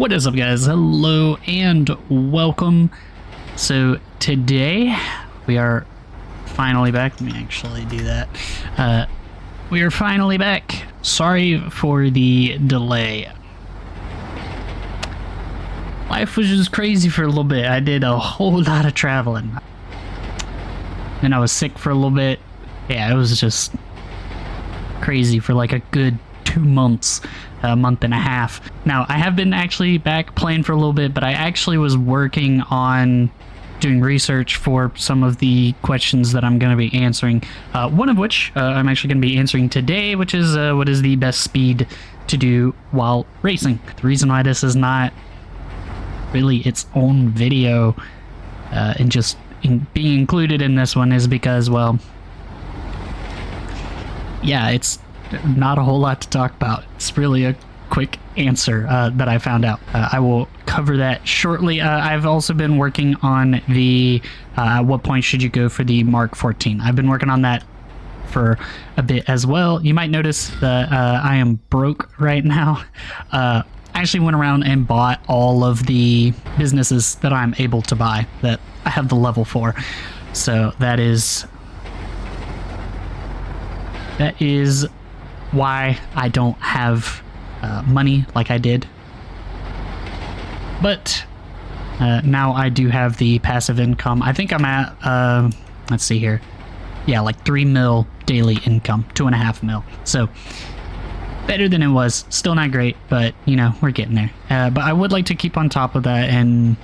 What is up, guys? Hello and welcome. So today we are finally back. Let me actually do that. We are finally back. Sorry for the delay. Life was just crazy for a little bit. I did a whole lot of traveling. Then I was sick for a little bit. Yeah, it was just crazy for like a good 2 months. A month and a half. Now, I have been actually back playing for a little bit, but I actually was working on doing research for some of the questions that I'm going to be answering. One of which I'm actually going to be answering today, which is what is the best speed to do while racing. The reason why this is not really its own video and just being included in this one is because, well, yeah, it's not a whole lot to talk about. It's really a quick answer that I found out. I will cover that shortly. I've also been working on the at what point should you go for the Mark 14. I've been working on that for a bit as well. You might notice that I am broke right now. I actually went around and bought all of the businesses that I'm able to buy that I have the level for. So that is why I don't have money like I did. But now I do have the passive income. I think I'm at, let's see here. Yeah, like 3 mil daily income, 2.5 mil. So better than it was. Still not great, but you know, we're getting there. But I would like to keep on top of that and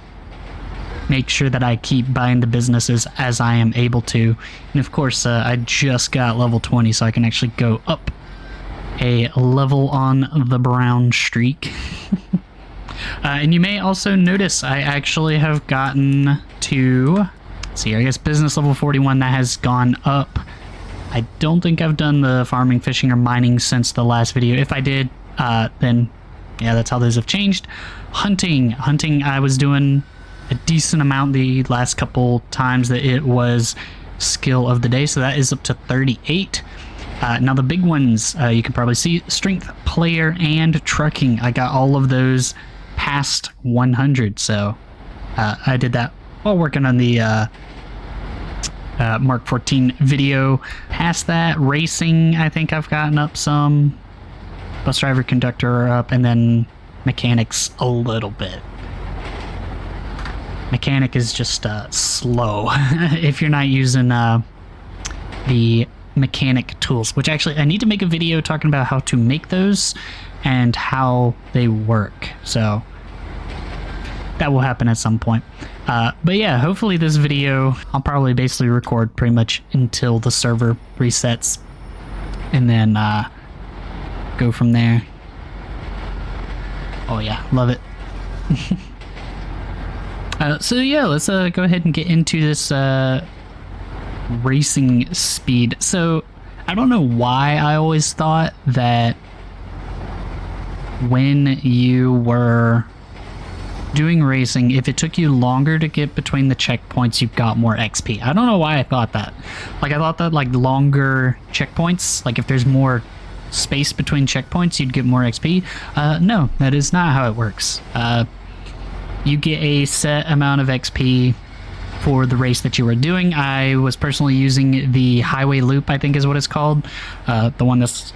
make sure that I keep buying the businesses as I am able to. And of course, I just got level 20, so I can actually go up a level on the brown streak. And you may also notice I actually have gotten to, let's see, I guess business level 41. That has gone up. I don't think I've done the farming, fishing, or mining since the last video. If I did, then yeah, that's how those have changed. Hunting, I was doing a decent amount the last couple times that it was skill of the day, so that is up to 38. Now the big ones, you can probably see strength, player, and trucking. I got all of those past 100, so I did that while working on the Mark 14 video. Past that, racing, I think I've gotten up some. Bus driver, conductor are up, and then mechanics a little bit. Mechanic is just slow if you're not using the mechanic tools, which actually I need to make a video talking about how to make those and how they work, so that will happen at some point. But yeah, hopefully this video I'll probably basically record pretty much until the server resets and then go from there. Oh yeah, love it. So yeah, let's go ahead and get into this racing speed. So I don't know why I always thought that when you were doing racing, if it took you longer to get between the checkpoints, you got more XP. I don't know why I thought that. Like, I thought that like longer checkpoints, like if there's more space between checkpoints, you'd get more XP. No, that is not how it works. You get a set amount of XP for the race that you were doing. I was personally using the highway loop, I think is what it's called. The one that's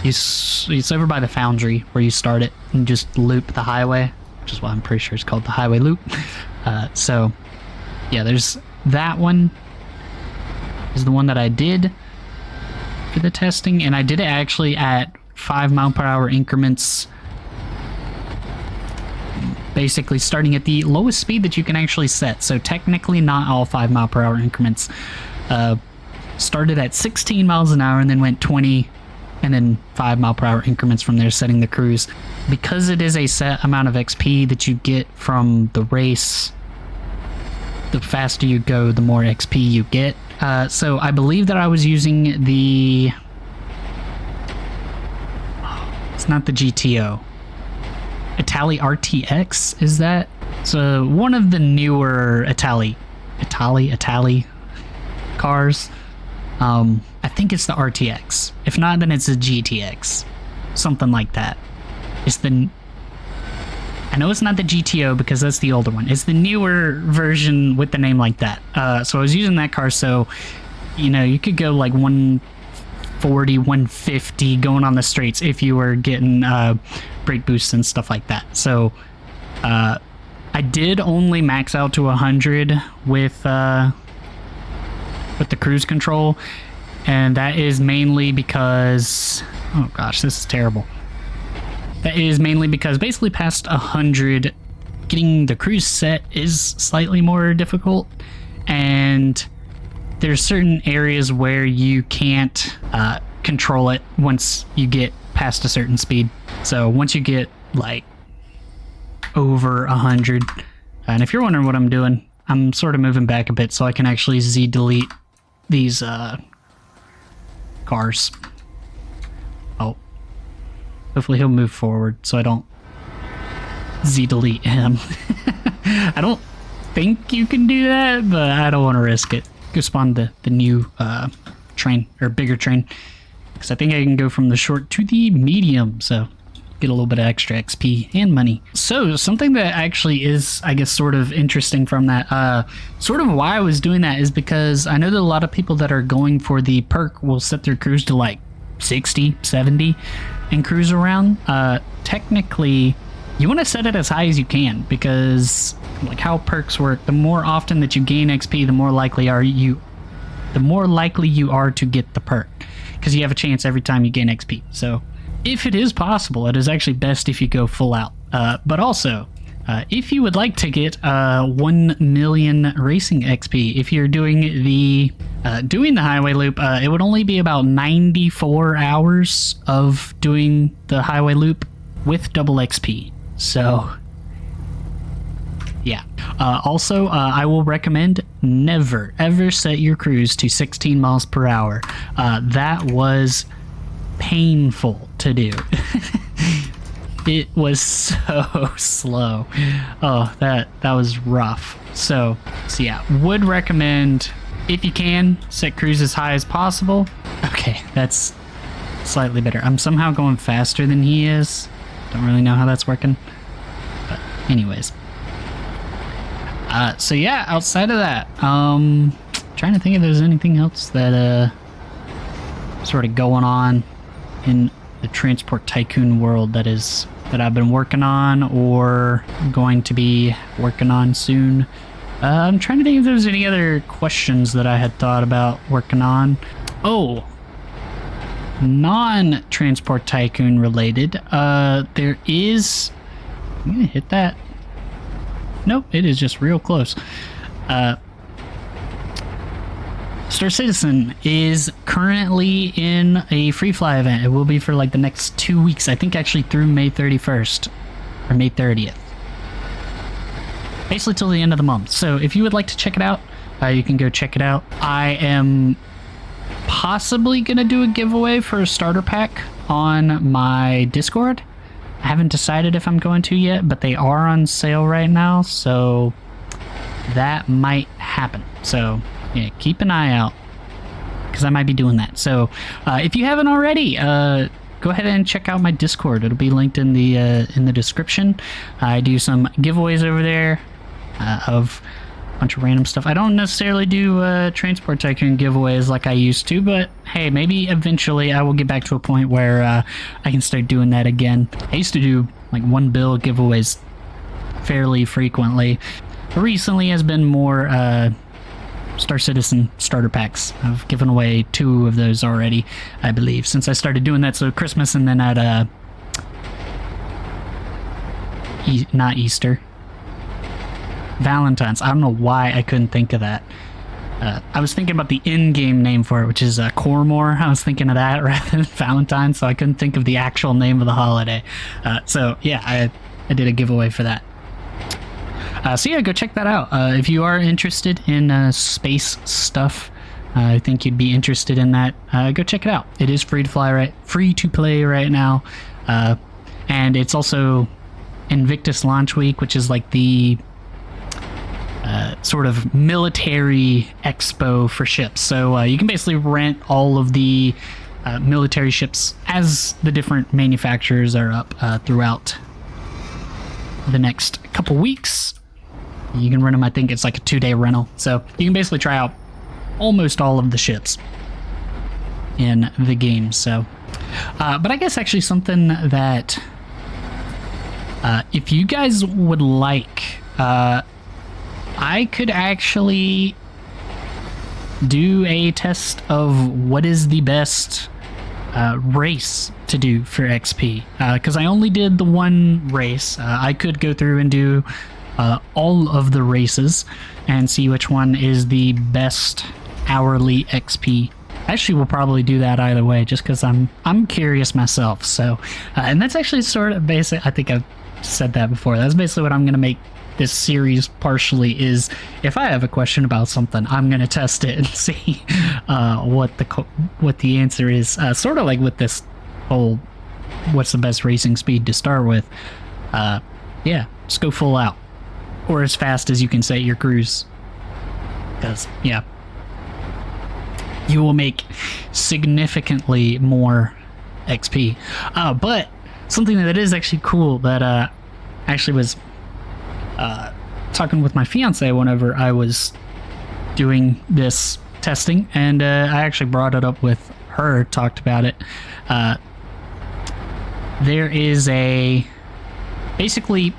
it's over by the foundry where you start it and just loop the highway, which is what I'm pretty sure it's called, the highway loop. So yeah, there's that one is the one that I did for the testing, and I did it actually at 5 mile per hour increments, basically starting at the lowest speed that you can actually set. So technically not all 5 mile per hour increments. Started at 16 miles an hour and then went 20 and then 5 mile per hour increments from there, setting the cruise. Because it is a set amount of XP that you get from the race, the faster you go, the more XP you get. So I believe that I was using the, it's not the GTO, Itali RTX, is that? So one of the newer Itali cars. I think it's the RTX. If not, then it's a GTX. Something like that. It's the, I know it's not the GTO because that's the older one. It's the newer version with the name like that. So I was using that car, so, you know, you could go like 140, 150 going on the streets if you were getting brake boosts and stuff like that. So I did only max out to 100 with the cruise control, and that is mainly because, oh gosh, this is terrible. That is mainly because basically past 100, getting the cruise set is slightly more difficult, and there's certain areas where you can't control it once you get past a certain speed. So once you get like over 100, and if you're wondering what I'm doing, I'm sort of moving back a bit so I can actually Z delete these cars. Oh, hopefully he'll move forward so I don't Z delete him. I don't think you can do that, but I don't want to risk it. Go spawn the new train, or bigger train, because I think I can go from the short to the medium, so get a little bit of extra XP and money. So something that actually is, I guess, sort of interesting from that, sort of why I was doing that is because I know that a lot of people that are going for the perk will set their cruise to like 60, 70 and cruise around. Technically, you want to set it as high as you can, because like how perks work, the more often that you gain XP, the more likely you are to get the perk, because you have a chance every time you gain XP. So if it is possible, it is actually best if you go full out. But also, if you would like to get 1 million racing XP, if you're doing the highway loop, it would only be about 94 hours of doing the highway loop with double XP. So yeah. Also, I will recommend never ever set your cruise to 16 miles per hour. That was painful to do. It was so slow. Oh, that was rough. So yeah, would recommend, if you can, set cruise as high as possible. Okay, that's slightly better. I'm somehow going faster than he is. Don't really know how that's working, but anyways. So yeah, outside of that, trying to think if there's anything else that sort of going on in the Transport Tycoon world that I've been working on or going to be working on soon. I'm trying to think if there's any other questions that I had thought about working on. Oh, non-Transport Tycoon related. There is... I'm gonna hit that. Nope, it is just real close. Star Citizen is currently in a free fly event. It will be for like the next 2 weeks. I think actually through May 31st or May 30th. Basically till the end of the month. So if you would like to check it out, you can go check it out. I am possibly going to do a giveaway for a starter pack on my Discord. I haven't decided if I'm going to yet, but they are on sale right now, so that might happen. So yeah, keep an eye out, because I might be doing that. So if you haven't already, go ahead and check out my Discord. It'll be linked in the description. I do some giveaways over there of a bunch of random stuff. I don't necessarily do Transport Tycoon giveaways like I used to, but hey, maybe eventually I will get back to a point where I can start doing that again. I used to do like 1 bill giveaways fairly frequently. Recently has been more Star Citizen starter packs. I've given away 2 of those already, I believe, since I started doing that. So Christmas, and then at not Easter, Valentine's. I don't know why I couldn't think of that. I was thinking about the in-game name for it, which is Cormor. I was thinking of that rather than Valentine's, so I couldn't think of the actual name of the holiday. So yeah, I did a giveaway for that. So yeah, go check that out. If you are interested in space stuff, I think you'd be interested in that. Go check it out. It is free to play right now, and it's also Invictus Launch Week, which is like the sort of military expo for ships. So you can basically rent all of the military ships as the different manufacturers are up throughout the next couple weeks. You can rent them, I think it's like a 2-day rental. So you can basically try out almost all of the ships in the game. So, but I guess actually something that if you guys would like, I could actually do a test of what is the best race to do for XP, because I only did the one race. I could go through and do all of the races and see which one is the best hourly XP. Actually, we'll probably do that either way, just because I'm curious myself. So, and that's actually sort of basic. I think I've said that before. That's basically what I'm going to make this series partially, is if I have a question about something, I'm going to test it and see what the answer is. Sort of like with this whole what's the best racing speed to start with. Yeah, just go full out, or as fast as you can set your cruise, because yeah, you will make significantly more XP. But something that is actually cool that actually was talking with my fiance whenever I was doing this testing, and I actually brought it up with her, talked about it. There is basically,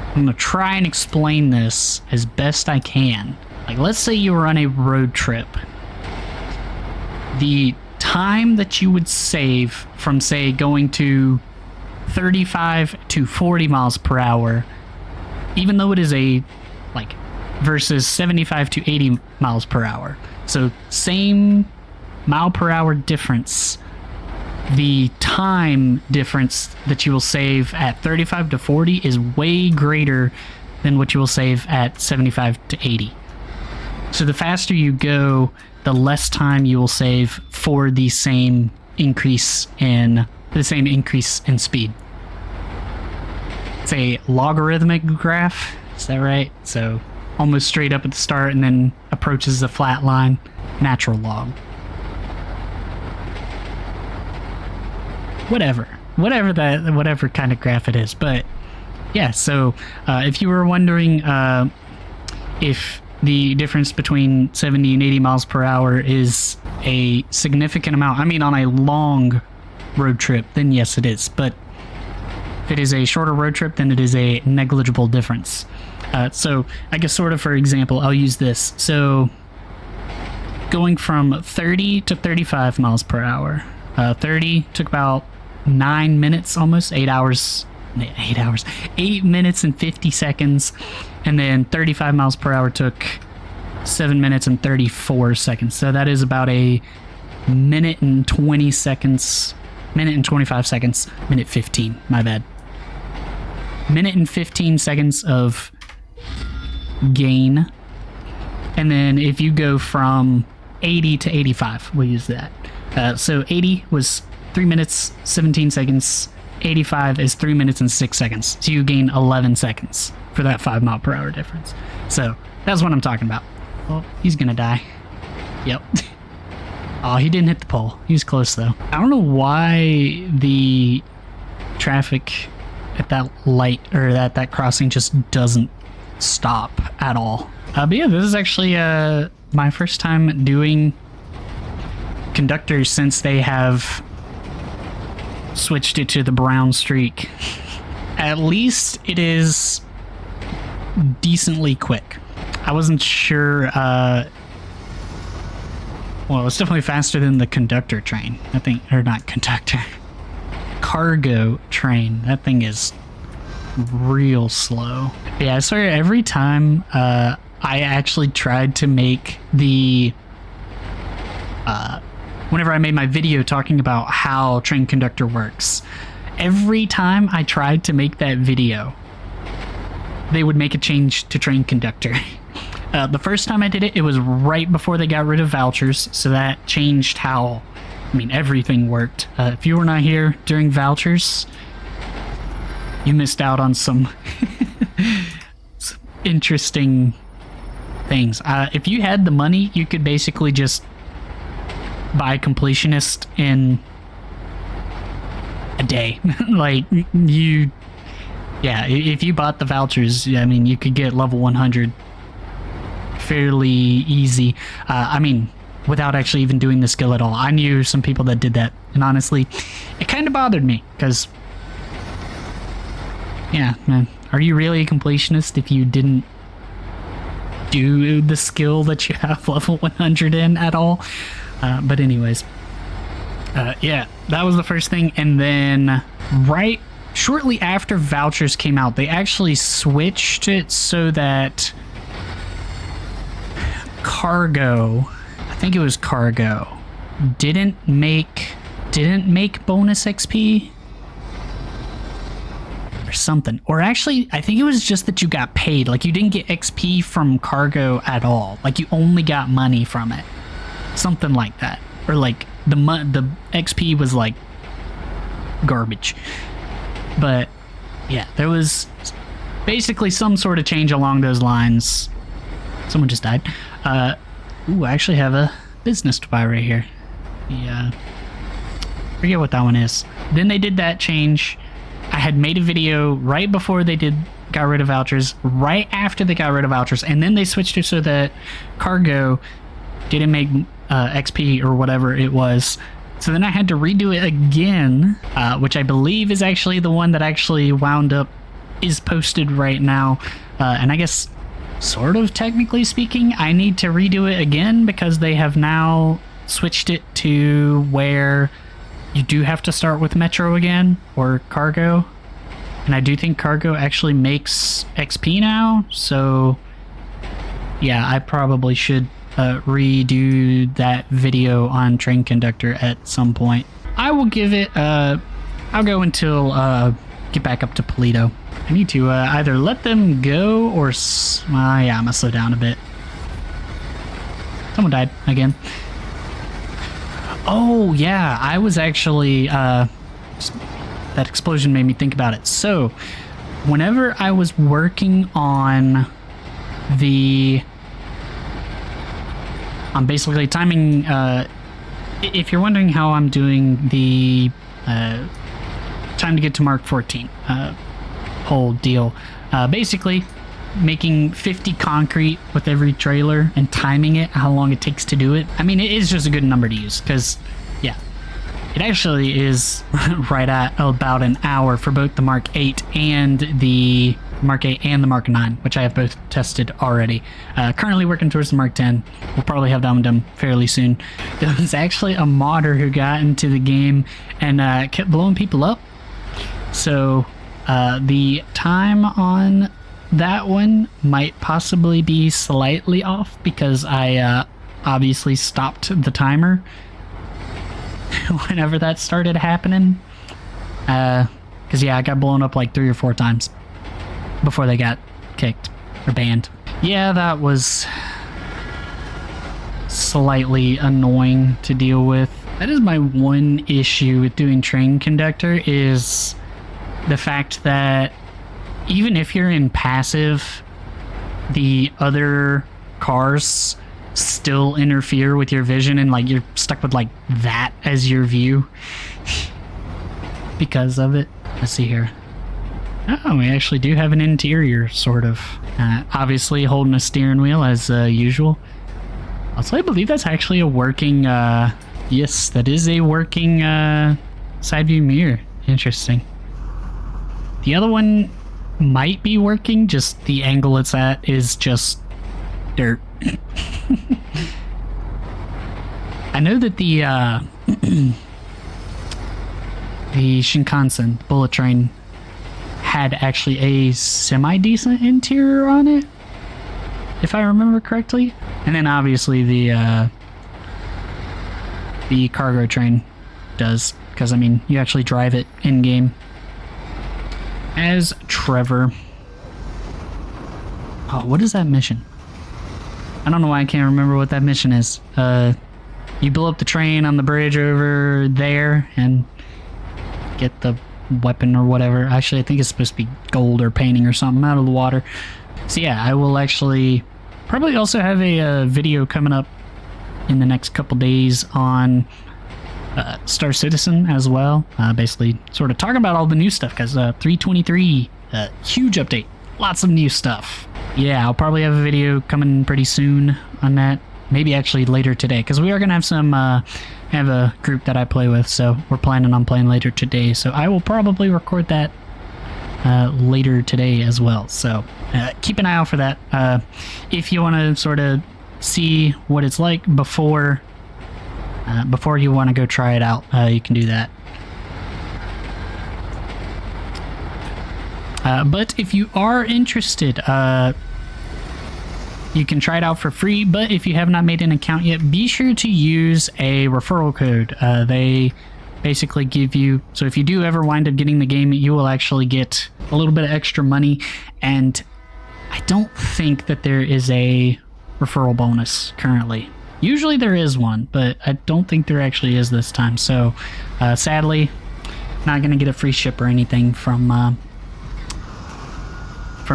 I'm gonna try and explain this as best I can. Like, let's say you were on a road trip. The time that you would save from, say, going to 35 to 40 miles per hour, even though it is versus 75 to 80 miles per hour. So same mile per hour difference. The time difference that you will save at 35 to 40 is way greater than what you will save at 75 to 80. So the faster you go, the less time you will save for the same increase in speed. It's a logarithmic graph, is that right? So almost straight up at the start and then approaches the flat line. Natural log. Whatever kind of graph it is. But yeah, so if you were wondering if the difference between 70 and 80 miles per hour is a significant amount, I mean on a long road trip, then yes it is. But if it is a shorter road trip, then it is a negligible difference. So I guess sort of for example, I'll use this. So going from 30 to 35 miles per hour. 30 took about 9 minutes, almost 8 hours, 8 minutes and 50 seconds. And then 35 miles per hour took 7 minutes and 34 seconds. So that is about a minute and 20 seconds, minute and 25 seconds, minute 15, my bad. Minute and 15 seconds of gain. And then if you go from 80 to 85, we'll use that. So 80 was 3 minutes, 17 seconds. 85 is 3 minutes and 6 seconds. So you gain 11 seconds for that 5 mile per hour difference. So that's what I'm talking about. Well, he's gonna die. Yep. Oh, he didn't hit the pole. He was close though. I don't know why the traffic at that light or at that crossing just doesn't stop at all. But yeah, this is actually my first time doing conductors since they have switched it to the brown streak. At least it is decently quick. I wasn't sure. Well, it's definitely faster than the conductor train. I think, or not conductor, cargo train. That thing is real slow. Yeah, I swear every time I actually tried to make the whenever I made my video talking about how train conductor works, every time I tried to make that video, they would make a change to train conductor. The first time I did it, it was right before they got rid of vouchers, so that changed how, everything worked. If you were not here during vouchers, you missed out on some, some interesting things. If you had the money, you could basically just buy completionist in a day. Like, you Yeah, if you bought the vouchers, I mean, you could get level 100 fairly easy. I mean, without actually even doing the skill at all. I knew some people that did that, and honestly, it kind of bothered me, because, yeah, man, are you really a completionist if you didn't do the skill that you have level 100 in at all? But anyways, yeah, that was the first thing, and then shortly after vouchers came out, they actually switched it so that cargo, I think it was cargo, didn't make bonus XP or something. Or actually, I think it was just that you got paid. Like, you didn't get XP from cargo at all. Like, you only got money from it. Something like that. Or like the XP was like garbage. But yeah, there was basically some sort of change along those lines. Someone just died. Ooh, I actually have a business to buy right here. Yeah, forget what that one is. Then they did that change. I had made a video right before they got rid of vouchers, right after they got rid of vouchers, and then they switched it so that cargo didn't make XP or whatever it was. So then I had to redo it again, which I believe is actually the one that actually wound up is posted right now. And I guess, sort of technically speaking, I need to redo it again because they have now switched it to where you do have to start with Metro again, or cargo. And I do think cargo actually makes XP now, so yeah, I probably should redo that video on Train Conductor at some point. I will give it, I'll go until get back up to Polito. I need to either let them go or, yeah, I'm gonna slow down a bit. Someone died again. Oh yeah, I was actually, that explosion made me think about it. So, whenever I was working on I'm basically timing, if you're wondering how I'm doing the time to get to Mark 14 whole deal, basically making 50 concrete with every trailer and timing it, how long it takes to do it. I mean, it is just a good number to use because, yeah, it actually is right at about an hour for both the Mark 8 and the Mark 8 and the Mark 9, which I have both tested already. Currently working towards the Mark 10. We'll probably have that one done fairly soon. There was actually a modder who got into the game and kept blowing people up. So the time on that one might possibly be slightly off because I obviously stopped the timer whenever that started happening. Because yeah, I got blown up like 3 or 4 times before they got kicked or banned. Yeah, that was slightly annoying to deal with. That is my one issue with doing Train Conductor, is the fact that even if you're in passive, the other cars still interfere with your vision and like you're stuck with like that as your view because of it. Let's see here. Oh, we actually do have an interior, sort of. Obviously holding a steering wheel as usual. Also, I believe that's actually a working, yes, that is a working side view mirror. Interesting. The other one might be working, just the angle it's at is just dirt. I know that the Shinkansen bullet train had actually a semi-decent interior on it, if I remember correctly. And then obviously the cargo train does, because I mean, you actually drive it in-game as Trevor. Oh, what is that mission? I don't know why I can't remember what that mission is. You blow up the train on the bridge over there and get the weapon or whatever. Actually, I think it's supposed to be gold or painting or something out of the water. So yeah, I will actually probably also have a video coming up in the next couple days on Star Citizen as well. Basically sort of talking about all the new stuff, because 3.23 Huge update. Lots of new stuff. Yeah, I'll probably have a video coming pretty soon on that. Maybe actually later today, because we are going to have some, have a group that I play with, so we're planning on playing later today. So I will probably record that later today as well. So keep an eye out for that. If you want to sort of see what it's like before you want to go try it out, you can do that. But if you are interested, you can try it out for free, but if you have not made an account yet, be sure to use a referral code. They basically give you, so if you do ever wind up getting the game, you will actually get a little bit of extra money, and I don't think that there is a referral bonus currently. Usually there is one, but I don't think there actually is this time, so sadly, not going to get a free ship or anything from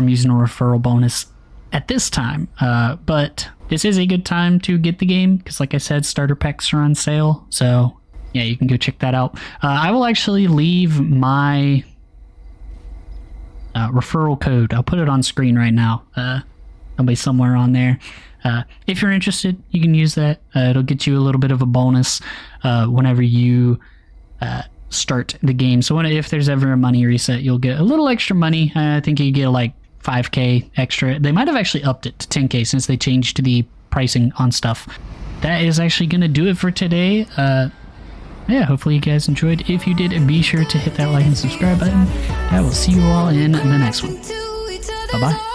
using a referral bonus at this time, but this is a good time to get the game because, like I said, starter packs are on sale, so yeah, you can go check that out. I will actually leave my referral code. I'll put it on screen right now. It'll be somewhere on there. If you're interested, you can use that. It'll get you a little bit of a bonus whenever you start the game. So if there's ever a money reset, you'll get a little extra money. I think you get like 5k extra. They might have actually upped it to 10k since they changed the pricing on stuff. That is actually going to do it for today. Yeah, hopefully you guys enjoyed. If you did, be sure to hit that like and subscribe button. I will see you all in the next one. Bye-bye.